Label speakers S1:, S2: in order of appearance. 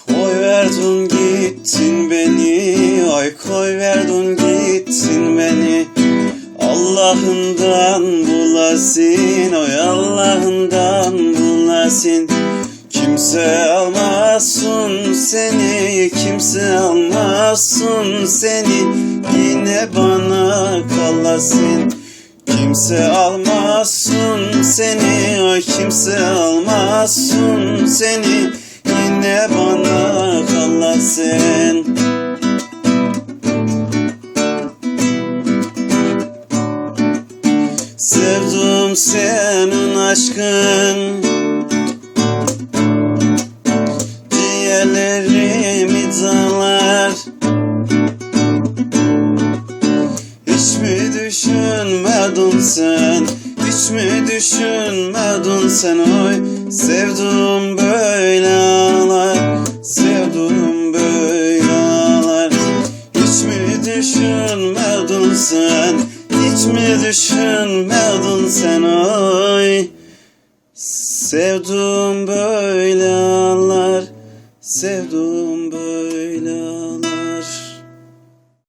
S1: Koyverdin gittin beni, ay koyverdin gittin beni. Allah'ından bulasın, oy Allah'ından bulasın. Kimse almasın seni, kimse almasın seni. Yine bana kalasın. Kimse almasın seni, oy kimse almasın seni. Yine bana kalasın. Sevdim senin aşkın, ciğerlerimi dağlar. Hiç mi düşünmedin sen, hiç mi düşünmedin sen oy. Sevdim böyle ağlar, sevdim böyle ağlar. Hiç mi düşünmedin sen, hiç mi düşünmedin sen oy. Sevdim böyle ağlar, sevdim